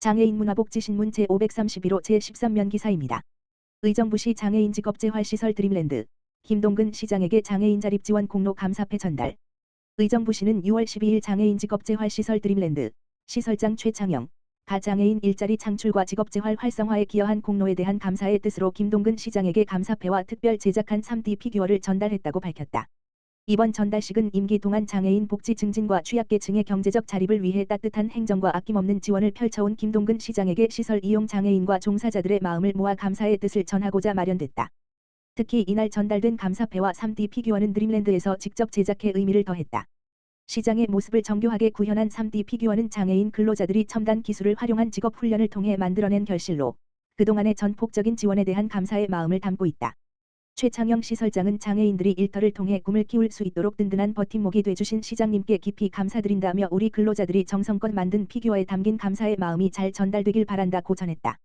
장애인 문화복지신문 제531호 제13면 기사입니다. 의정부시 장애인 직업재활시설 드림랜드 김동근 시장에게 장애인 자립지원 공로 감사패 전달. 의정부시는 6월 12일 장애인 직업재활시설 드림랜드 시설장 최창영 가장애인 일자리 창출과 직업재활 활성화에 기여한 공로에 대한 감사의 뜻으로 김동근 시장에게 감사패와 특별 제작한 3D 피규어를 전달했다고 밝혔다. 이번 전달식은 임기 동안 장애인 복지 증진과 취약계층의 경제적 자립을 위해 따뜻한 행정과 아낌없는 지원을 펼쳐온 김동근 시장에게 시설 이용 장애인과 종사자들의 마음을 모아 감사의 뜻을 전하고자 마련됐다. 특히 이날 전달된 감사패와 3D 피규어는 드림랜드에서 직접 제작해 의미를 더했다. 시장의 모습을 정교하게 구현한 3D 피규어는 장애인 근로자들이 첨단 기술을 활용한 직업 훈련을 통해 만들어낸 결실로 그동안의 전폭적인 지원에 대한 감사의 마음을 담고 있다. 최창영 시설장은 장애인들이 일터를 통해 꿈을 키울 수 있도록 든든한 버팀목이 돼주신 시장님께 깊이 감사드린다며 우리 근로자들이 정성껏 만든 피규어에 담긴 감사의 마음이 잘 전달되길 바란다고 전했다.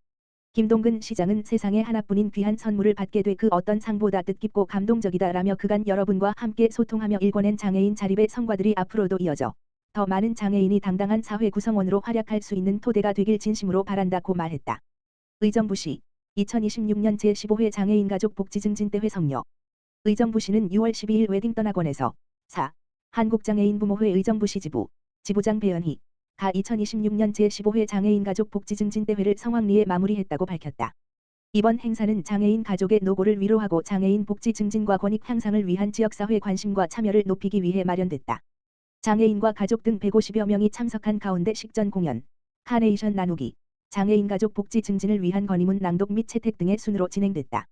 김동근 시장은 세상에 하나뿐인 귀한 선물을 받게 돼 그 어떤 상보다 뜻깊고 감동적이다라며 그간 여러분과 함께 소통하며 일궈낸 장애인 자립의 성과들이 앞으로도 이어져 더 많은 장애인이 당당한 사회 구성원으로 활약할 수 있는 토대가 되길 진심으로 바란다고 말했다. 의정부시 2026년 제15회 장애인 가족 복지 증진대회 성료. 의정부시는 6월 12일 웨딩 떠나곤에서 4. 한국장애인 부모회 의정부시 지부장 배연희 가 2026년 제15회 장애인 가족 복지 증진대회를 성황리에 마무리했다고 밝혔다. 이번 행사는 장애인 가족의 노고를 위로하고 장애인 복지 증진과 권익 향상을 위한 지역사회 관심과 참여를 높이기 위해 마련됐다. 장애인과 가족 등 150여 명이 참석한 가운데 식전 공연, 카네이션 나누기, 장애인 가족 복지 증진을 위한 건의문 낭독 및 채택 등의 순으로 진행됐다.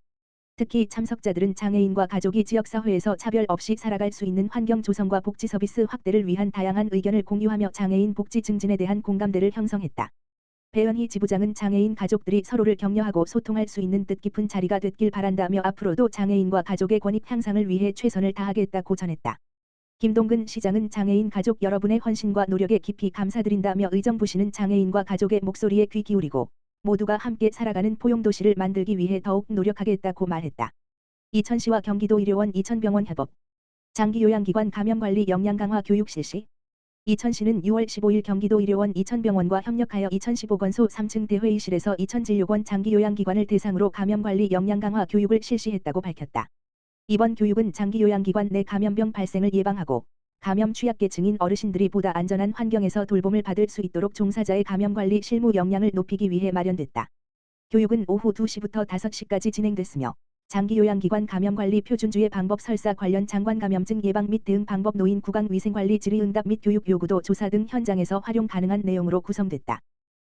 특히 참석자들은 장애인과 가족이 지역사회에서 차별 없이 살아갈 수 있는 환경 조성과 복지 서비스 확대를 위한 다양한 의견을 공유하며 장애인 복지 증진에 대한 공감대를 형성했다. 배연희 지부장은 장애인 가족들이 서로를 격려하고 소통할 수 있는 뜻깊은 자리가 됐길 바란다며 앞으로도 장애인과 가족의 권익 향상을 위해 최선을 다하겠다고 전했다. 김동근 시장은 장애인 가족 여러분의 헌신과 노력에 깊이 감사드린다며 의정부시는 장애인과 가족의 목소리에 귀 기울이고 모두가 함께 살아가는 포용도시를 만들기 위해 더욱 노력하겠다고 말했다. 이천시와 경기도 의료원 이천병원 협업 장기요양기관 감염관리 역량 강화 교육 실시. 이천시는 6월 15일 경기도 의료원 이천병원과 협력하여 이천시 보건소 3층 대회의실에서 이천진료원 장기요양기관을 대상으로 감염관리 역량 강화 교육을 실시했다고 밝혔다. 이번 교육은 장기요양기관 내 감염병 발생을 예방하고 감염 취약계층인 어르신들이 보다 안전한 환경에서 돌봄을 받을 수 있도록 종사자의 감염관리 실무 역량을 높이기 위해 마련됐다. 교육은 오후 2시부터 5시까지 진행됐으며 장기요양기관 감염관리 표준주의 방법 설사 관련 장관감염증 예방 및 대응 방법 노인 구강 위생관리 질의응답 및 교육 요구도 조사 등 현장에서 활용 가능한 내용으로 구성됐다.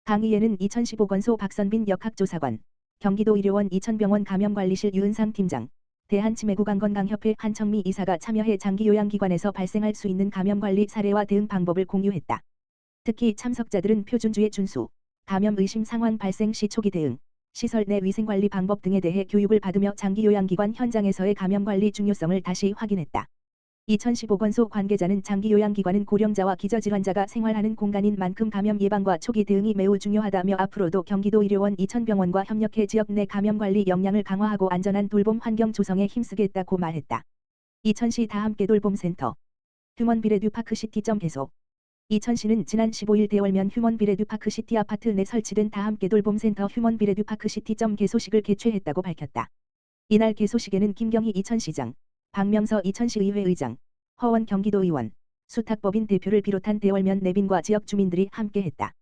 강의에는 이천시 보건소 박선빈 역학조사관, 경기도 의료원 이천병원 감염관리실 유은상 팀장, 대한치매구강건강협회 한청미 이사가 참여해 장기요양기관에서 발생할 수 있는 감염관리 사례와 대응 방법을 공유했다. 특히 참석자들은 표준주의 준수, 감염 의심 상황 발생 시 초기 대응, 시설 내 위생관리 방법 등에 대해 교육을 받으며 장기요양기관 현장에서의 감염관리 중요성을 다시 확인했다. 이천시 보건소 관계자는 장기요양기관은 고령자와 기저질환자가 생활하는 공간인 만큼 감염 예방과 초기 대응이 매우 중요하다며 앞으로도 경기도 의료원 이천병원과 협력해 지역 내 감염관리 역량을 강화하고 안전한 돌봄 환경 조성에 힘쓰겠다고 말했다. 이천시 다함께 돌봄센터 휴먼비레듀파크시티 개소. 이천시는 지난 15일 대월면 휴먼비레듀파크시티 아파트 내 설치된 다함께 돌봄센터 휴먼비레듀파크시티 개소식을 개최했다고 밝혔다. 이날 개소식에는 김경희 이천시장, 박명서 이천시의회 의장, 허원 경기도의원, 수탁법인 대표를 비롯한 대월면 내빈과 지역 주민들이 함께했다.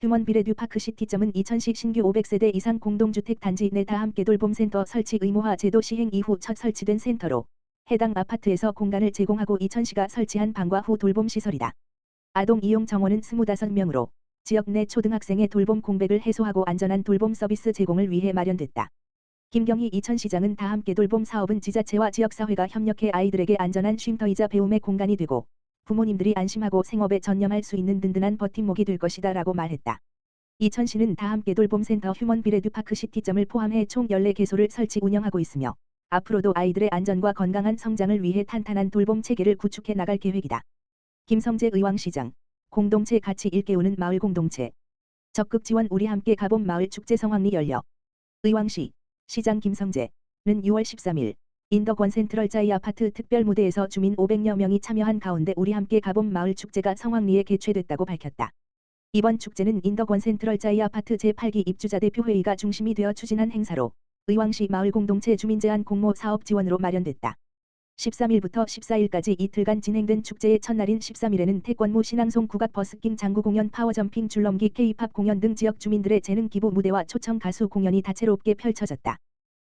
휴먼비레듀파크시티점은 이천시 신규 500세대 이상 공동주택 단지 내 다함께 돌봄센터 설치 의무화 제도 시행 이후 첫 설치된 센터로 해당 아파트에서 공간을 제공하고 이천시가 설치한 방과 후 돌봄시설이다. 아동 이용 정원은 25명으로 지역 내 초등학생의 돌봄 공백을 해소하고 안전한 돌봄 서비스 제공을 위해 마련됐다. 김경희 이천시장은 다함께 돌봄 사업은 지자체와 지역사회가 협력해 아이들에게 안전한 쉼터이자 배움의 공간이 되고 부모님들이 안심하고 생업에 전념할 수 있는 든든한 버팀목이 될 것이다 라고 말했다. 이천시는 다함께 돌봄센터 휴먼비레듀파크시티점을 포함해 총 14개소를 설치 운영하고 있으며 앞으로도 아이들의 안전과 건강한 성장을 위해 탄탄한 돌봄 체계를 구축해 나갈 계획이다. 김성재 의왕시장, 공동체 가치 일깨우는 마을 공동체. 적극 지원 우리 함께 가봄 마을 축제 성황리 열려. 의왕시, 시장 김성재는 6월 13일 인덕원 센트럴 자이 아파트 특별 무대에서 주민 500여 명이 참여한 가운데 우리 함께 가봄 마을 축제가 성황리에 개최됐다고 밝혔다. 이번 축제는 인덕원 센트럴 자이 아파트 제8기 입주자 대표회의가 중심이 되어 추진한 행사로 의왕시 마을공동체 주민제한 공모 사업 지원으로 마련됐다. 13일부터 14일까지 이틀간 진행된 축제의 첫날인 13일에는 태권무 신앙송 국악 버스킹 장구 공연 파워점핑 줄넘기 K-팝 공연 등 지역 주민들의 재능 기부 무대와 초청 가수 공연이 다채롭게 펼쳐졌다.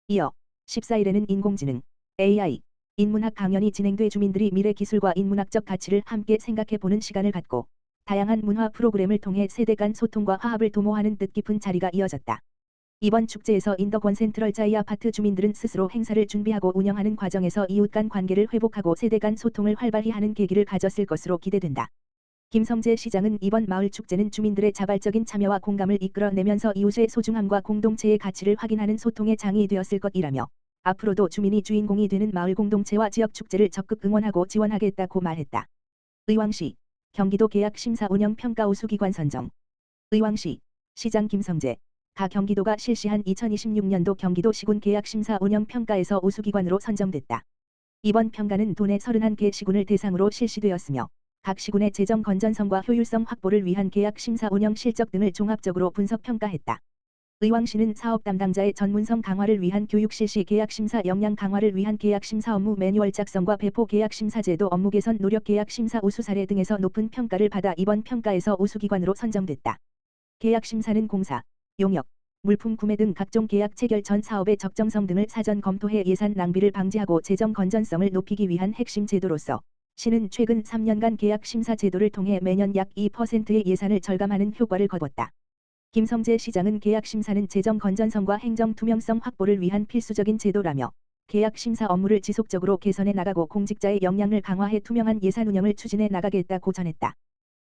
이어 14일에는 인공지능, AI, 인문학 강연이 진행돼 주민들이 미래 기술과 인문학적 가치를 함께 생각해보는 시간을 갖고 다양한 문화 프로그램을 통해 세대 간 소통과 화합을 도모하는 뜻깊은 자리가 이어졌다. 이번 축제에서 인덕원 센트럴 자이 아파트 주민들은 스스로 행사를 준비하고 운영하는 과정에서 이웃 간 관계를 회복하고 세대 간 소통을 활발히 하는 계기를 가졌을 것으로 기대된다. 김성재 시장은 이번 마을 축제는 주민들의 자발적인 참여와 공감을 이끌어내면서 이웃의 소중함과 공동체의 가치를 확인하는 소통의 장이 되었을 것이라며 앞으로도 주민이 주인공이 되는 마을 공동체와 지역 축제를 적극 응원하고 지원하겠다고 말했다. 의왕시 경기도 계약 심사 운영 평가 우수기관 선정. 의왕시 시장 김성재 가 경기도가 실시한 2026년도 경기도 시군 계약 심사 운영 평가에서 우수기관으로 선정됐다. 이번 평가는 도내 31개 시군을 대상으로 실시되었으며 각 시군의 재정 건전성과 효율성 확보를 위한 계약 심사 운영 실적 등을 종합적으로 분석 평가했다. 의왕시는 사업 담당자의 전문성 강화를 위한 교육 실시 계약 심사 역량 강화를 위한 계약 심사 업무 매뉴얼 작성과 배포 계약 심사 제도 업무 개선 노력 계약 심사 우수 사례 등에서 높은 평가를 받아 이번 평가에서 우수기관으로 선정됐다. 계약 심사는 공사, 용역, 물품 구매 등 각종 계약 체결 전 사업의 적정성 등을 사전 검토해 예산 낭비를 방지하고 재정 건전성을 높이기 위한 핵심 제도로서 시는 최근 3년간 계약 심사 제도를 통해 매년 약 2%의 예산을 절감하는 효과를 거뒀다. 김성재 시장은 계약 심사는 재정 건전성과 행정 투명성 확보를 위한 필수적인 제도라며 계약 심사 업무를 지속적으로 개선해 나가고 공직자의 역량을 강화해 투명한 예산 운영을 추진해 나가겠다고 전했다.